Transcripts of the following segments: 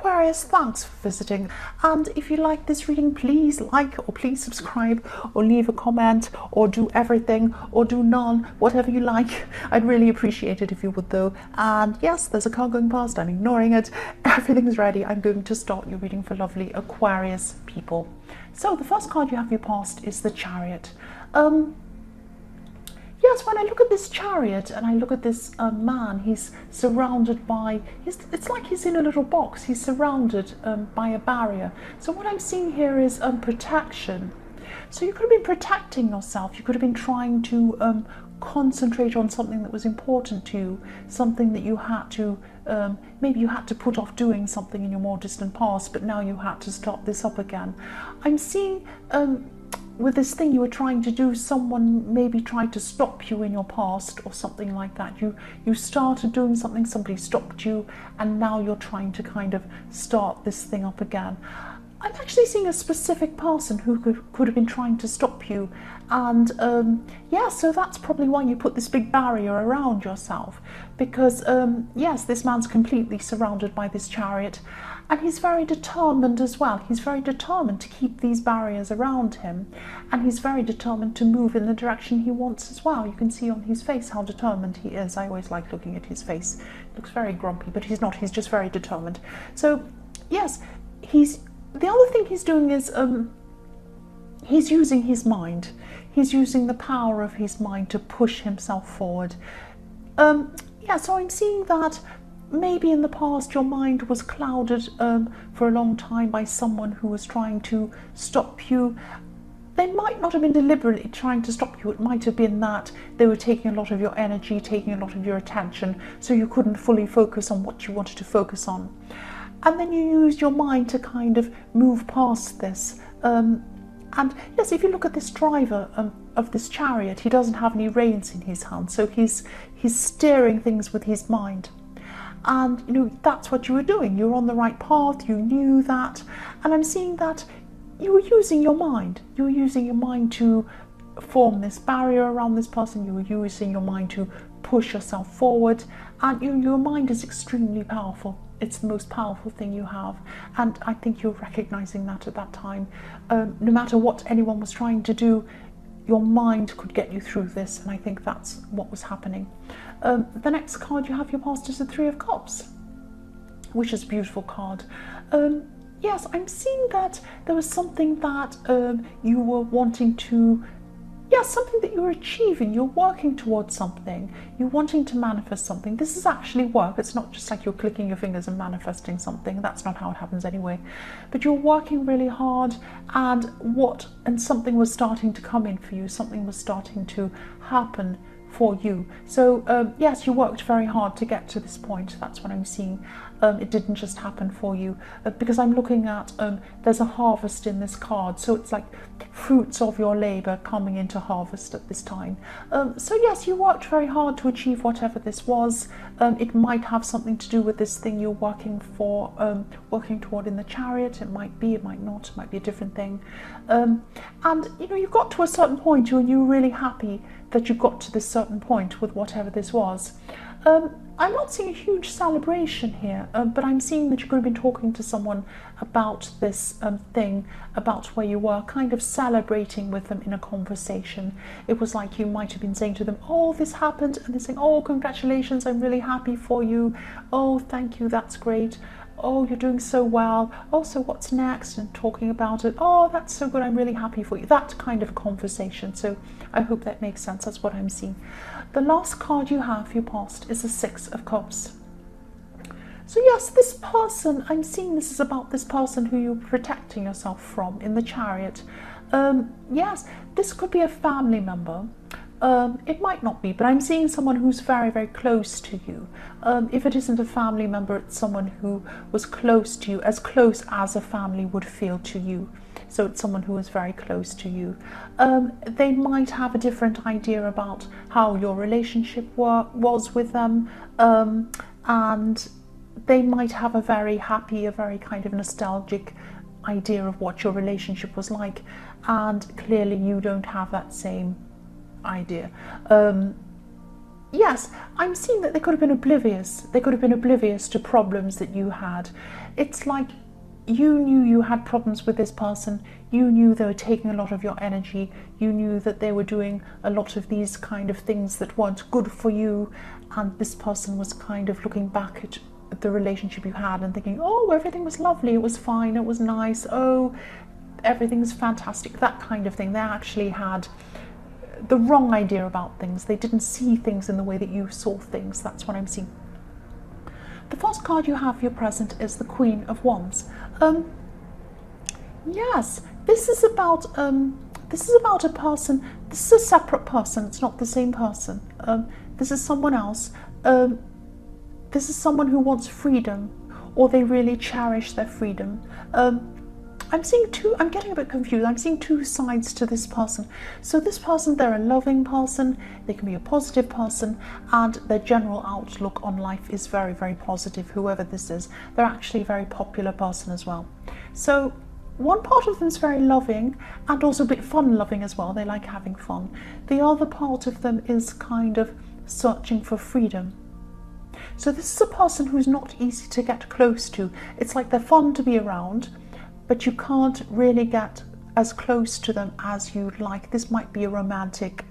Aquarius, thanks for visiting, and if you like this reading, please like or please subscribe or leave a comment or do everything or do none, whatever you like. I'd really appreciate it if you would though. And yes, there's a car going past, I'm ignoring it. Everything's ready. I'm going to start your reading for lovely Aquarius people. So the first card you have your past is the Chariot. Yes, when I look at this chariot and I look at this man, he's surrounded by, it's like he's in a little box. He's surrounded by a barrier. So what I'm seeing here is protection. So you could have been protecting yourself. You could have been trying to concentrate on something that was important to you, something that you had to, maybe you had to put off doing something in your more distant past, but now you had to start this up again. I'm seeing with this thing you were trying to do, someone maybe tried to stop you in your past or something like that. You started doing something, somebody stopped you, and now you're trying to kind of start this thing up again. I'm actually seeing a specific person who could have been trying to stop you, and yeah, so that's probably why you put this big barrier around yourself, because yes, this man's completely surrounded by this chariot, and he's very determined as well. He's very determined to keep these barriers around him, and he's very determined to move in the direction he wants as well. You can see on his face how determined he is. I always like looking at his face. He looks very grumpy, but he's not. He's just very determined. So yes, the other thing he's doing is he's using his mind. He's using the power of his mind to push himself forward. Yeah, so I'm seeing that maybe in the past your mind was clouded for a long time by someone who was trying to stop you. They might not have been deliberately trying to stop you. It might have been that they were taking a lot of your energy, taking a lot of your attention, so you couldn't fully focus on what you wanted to focus on. And then you used your mind to kind of move past this. And yes, if you look at this driver of this chariot, he doesn't have any reins in his hand, so he's steering things with his mind. And you know, that's what you were doing. You were on the right path, you knew that, and I'm seeing that you were using your mind. You were using your mind to form this barrier around this person. You were using your mind to push yourself forward, and your mind is extremely powerful. It's the most powerful thing you have, and I think you're recognizing that at that time. No matter what anyone was trying to do, your mind could get you through this, and I think that's what was happening. The next card you have your past is the Three of Cups, which is a beautiful card. Yes, I'm seeing that there was something that you were wanting to, something that you're achieving. You're working towards something. You're wanting to manifest something. This is actually work. It's not just like you're clicking your fingers and manifesting something. That's not how it happens anyway. But you're working really hard, and something was starting to come in for you. Something was starting to happen for you. So yes, you worked very hard to get to this point. That's what I'm seeing. It didn't just happen for you, because I'm looking at there's a harvest in this card, so it's like fruits of your labor coming into harvest at this time. So yes, you worked very hard to achieve whatever this was. It might have something to do with this thing you're working toward in the chariot. It might be, it might not, it might be a different thing. And you know, you got to a certain point and you were really happy that you got to this certain point with whatever this was. I'm not seeing a huge celebration here, but I'm seeing that you could have been talking to someone about this thing, about where you were, kind of celebrating with them in a conversation. It was like you might have been saying to them, oh, this happened, and they're saying, oh, congratulations, I'm really happy for you. Oh, thank you, that's great. Oh, you're doing so well. Oh, so what's next? And talking about it. Oh, that's so good. I'm really happy for you. That kind of conversation. So I hope that makes sense. That's what I'm seeing. The last card you have for your past is the Six of Cups. So yes, this person, I'm seeing this is about this person who you're protecting yourself from in the chariot. Yes, this could be a family member. It might not be, but I'm seeing someone who's very, very close to you. If it isn't a family member, it's someone who was close to you, as close as a family would feel to you. So it's someone who is very close to you. They might have a different idea about how your relationship was with them, and they might have a very happy, a very kind of nostalgic idea of what your relationship was like, and clearly you don't have that same idea. yes, I'm seeing that they could have been oblivious. They could have been oblivious to problems that you had. It's like you knew you had problems with this person. You knew they were taking a lot of your energy. You knew that they were doing a lot of these kind of things that weren't good for you. And this person was kind of looking back at the relationship you had and thinking, oh, everything was lovely, it was fine, it was nice, oh, everything's fantastic, that kind of thing. They actually had the wrong idea about things. They didn't see things in the way that you saw things. That's what I'm seeing. The first card you have for your present is the Queen of Wands. Yes, this is about a person. This is a separate person. It's not the same person. This is someone else. This is someone who wants freedom, or they really cherish their freedom. I'm getting a bit confused. I'm seeing two sides to this person. So this person, they're a loving person, they can be a positive person, and their general outlook on life is very, very positive. Whoever this is, they're actually a very popular person as well. So one part of them is very loving and also a bit fun loving as well. They like having fun. The other part of them is kind of searching for freedom. So this is a person who's not easy to get close to. It's like they're fun to be around, but you can't really get as close to them as you'd like. This might be a romantic,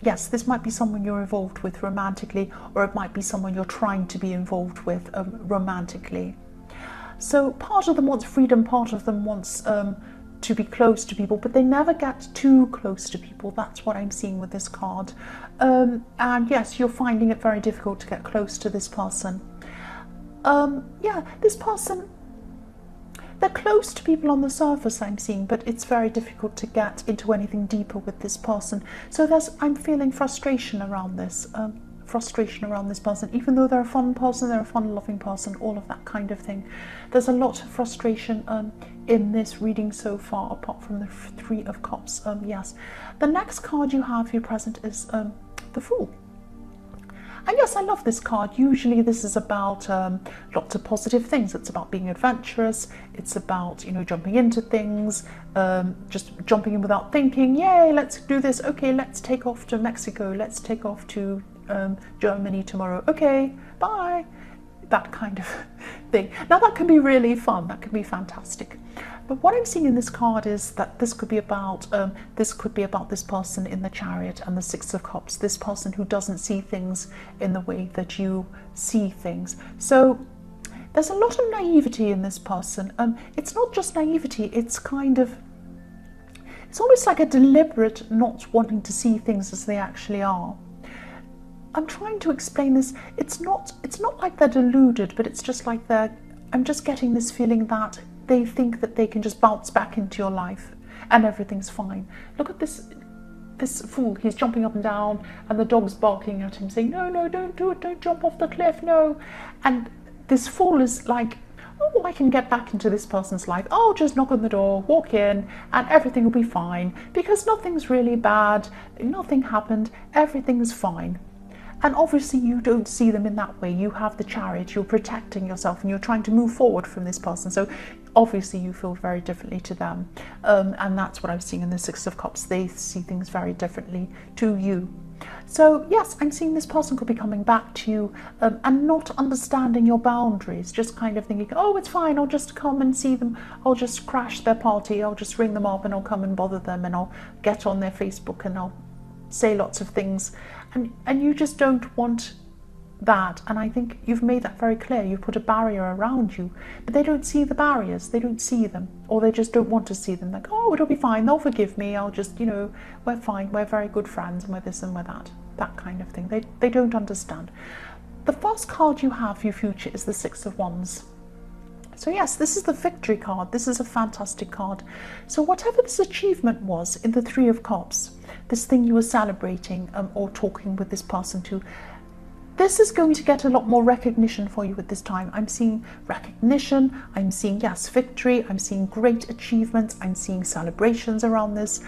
yes, this might be someone you're involved with romantically, or it might be someone you're trying to be involved with romantically. So part of them wants freedom, part of them wants to be close to people, but they never get too close to people. That's what I'm seeing with this card. And yes, you're finding it very difficult to get close to this person. Yeah, this person, they're close to people on the surface, I'm seeing, but it's very difficult to get into anything deeper with this person. So I'm feeling frustration around this. Frustration around this person, even though they're a fun person, they're a fun loving person, all of that kind of thing. There's a lot of frustration in this reading so far, apart from the Three of Cups. Yes, the next card you have for your present is the Fool. And yes, I love this card. Usually this is about lots of positive things. It's about being adventurous. It's about, you know, jumping into things, just jumping in without thinking. Yay, let's do this. Okay, let's take off to Mexico. Let's take off to Germany tomorrow. Okay, bye. That kind of thing. Now that can be really fun. That can be fantastic. But what I'm seeing in this card is that this could be about this person in the Chariot and the Six of Cups. This person who doesn't see things in the way that you see things. So there's a lot of naivety in this person. It's not just naivety. It's almost like a deliberate not wanting to see things as they actually are. I'm trying to explain this. It's not like they're deluded, but it's just like I'm just getting this feeling that they think that they can just bounce back into your life and everything's fine. Look at this Fool. He's jumping up and down and the dog's barking at him saying, no, don't do it, don't jump off the cliff, no. And this Fool is like, oh, I can get back into this person's life. I'll just knock on the door, walk in, and everything will be fine because nothing's really bad, nothing happened, everything's fine. And obviously you don't see them in that way. You have the Chariot, you're protecting yourself and you're trying to move forward from this person. So obviously you feel very differently to them. And that's what I'm seeing in the Six of Cups. They see things very differently to you. So yes, I'm seeing this person could be coming back to you and not understanding your boundaries, just kind of thinking, oh, it's fine, I'll just come and see them, I'll just crash their party, I'll just ring them up and I'll come and bother them and I'll get on their Facebook and I'll say lots of things. And you just don't want that. And I think you've made that very clear. You've put a barrier around you, but they don't see the barriers. They don't see them, or they just don't want to see them. Like, oh, it'll be fine. They'll forgive me. I'll just, we're fine. We're very good friends and we're this and we're that. That kind of thing. They don't understand. The first card you have for your future is the Six of Wands. So yes, this is the victory card. This is a fantastic card. So whatever this achievement was in the Three of Cups, this thing you were celebrating or talking with this person to, this is going to get a lot more recognition for you at this time. I'm seeing recognition, I'm seeing, yes, victory, I'm seeing great achievements, I'm seeing celebrations around this.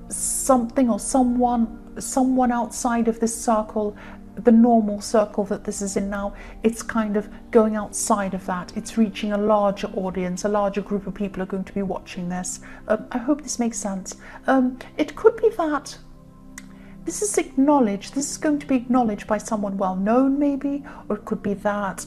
Something or someone outside of this circle, the normal circle that this is in now, it's kind of going outside of that. It's reaching a larger audience, a larger group of people are going to be watching this. I hope this makes sense. It could be that this is acknowledged. This is going to be acknowledged by someone well known, maybe, or it could be that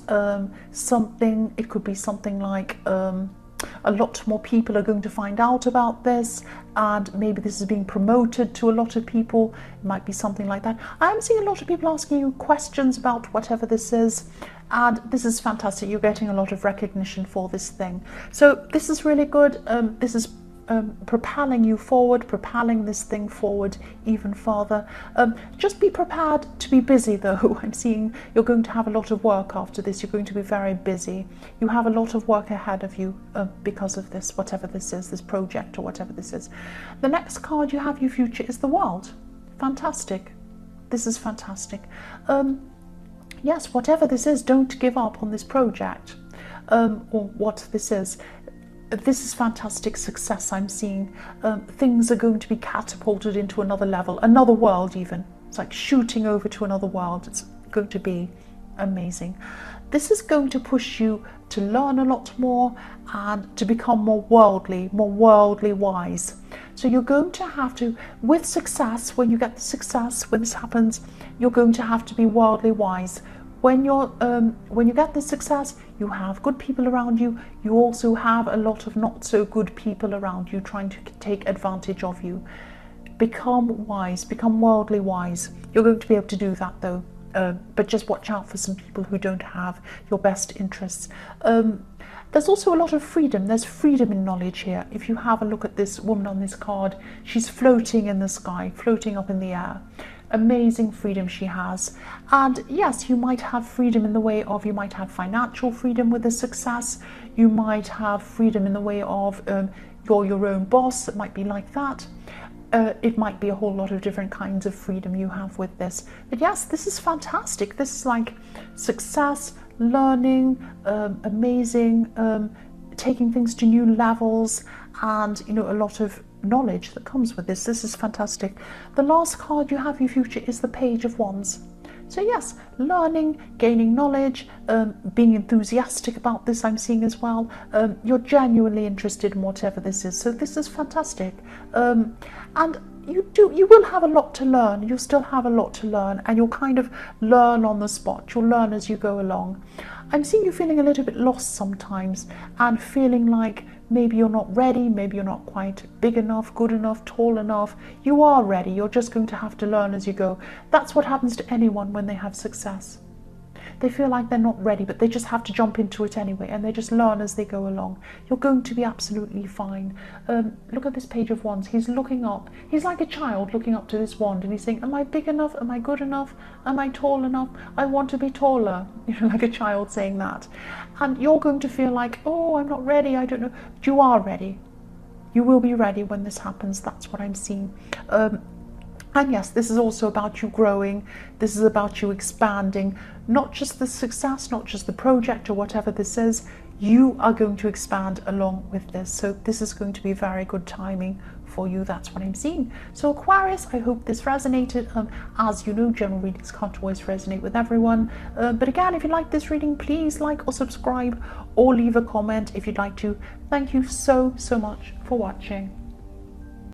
it could be something like a lot more people are going to find out about this, and maybe this is being promoted to a lot of people. It might be something like that. I am seeing a lot of people asking you questions about whatever this is, and this is fantastic. You're getting a lot of recognition for this thing. So this is really good. This is propelling you forward, propelling this thing forward even further. Just be prepared to be busy though. I'm seeing you're going to have a lot of work after this. You're going to be very busy. You have a lot of work ahead of you because of this, whatever this is, this project or whatever this is. The next card you have, your future, is the World. Fantastic. This is fantastic. Yes, whatever this is, don't give up on this project or what this is. This is fantastic success. I'm seeing things are going to be catapulted into another level, another world even. It's like shooting over to another world. It's going to be amazing. This is going to push you to learn a lot more and to become more worldly wise. So you're going to have to, with success, when you get the success, when this happens, you're going to have to be worldly wise. When you get this success, you have good people around you. You also have a lot of not so good people around you trying to take advantage of you. Become wise, become worldly wise. You're going to be able to do that though, but just watch out for some people who don't have your best interests. There's also a lot of freedom. There's freedom in knowledge here. If you have a look at this woman on this card, she's floating in the sky, floating up in the air. Amazing freedom she has. And yes, you might have freedom in the way of, you might have financial freedom with the success. You might have freedom in the way of you're your own boss. It might be like that. It might be a whole lot of different kinds of freedom you have with this. But yes, this is fantastic. This is like success, learning, amazing, taking things to new levels, and a lot of knowledge that comes with this. This is fantastic. The last card you have, your future, is the Page of Wands. So yes, learning, gaining knowledge, being enthusiastic about this, I'm seeing as well. You're genuinely interested in whatever this is. So this is fantastic. And you will have a lot to learn. You'll still have a lot to learn, and you'll kind of learn on the spot. You'll learn as you go along. I'm seeing you feeling a little bit lost sometimes, and feeling like maybe you're not ready, maybe you're not quite big enough, good enough, tall enough. You are ready. You're just going to have to learn as you go. That's what happens to anyone when they have success. They feel like they're not ready, but they just have to jump into it anyway, and they just learn as they go along. You're going to be absolutely fine. Look at this Page of Wands. He's looking up. He's like a child looking up to this wand, and he's saying, am I big enough? Am I good enough? Am I tall enough? I want to be taller. Like a child saying that. And you're going to feel like, oh, I'm not ready. I don't know. But you are ready. You will be ready when this happens. That's what I'm seeing. And yes, this is also about you growing. This is about you expanding. Not just the success, not just the project or whatever this is. You are going to expand along with this. So this is going to be very good timing for you. That's what I'm seeing. So Aquarius, I hope this resonated. As you know, general readings can't always resonate with everyone. But again, if you like this reading, please like or subscribe or leave a comment if you'd like to. Thank you so much for watching.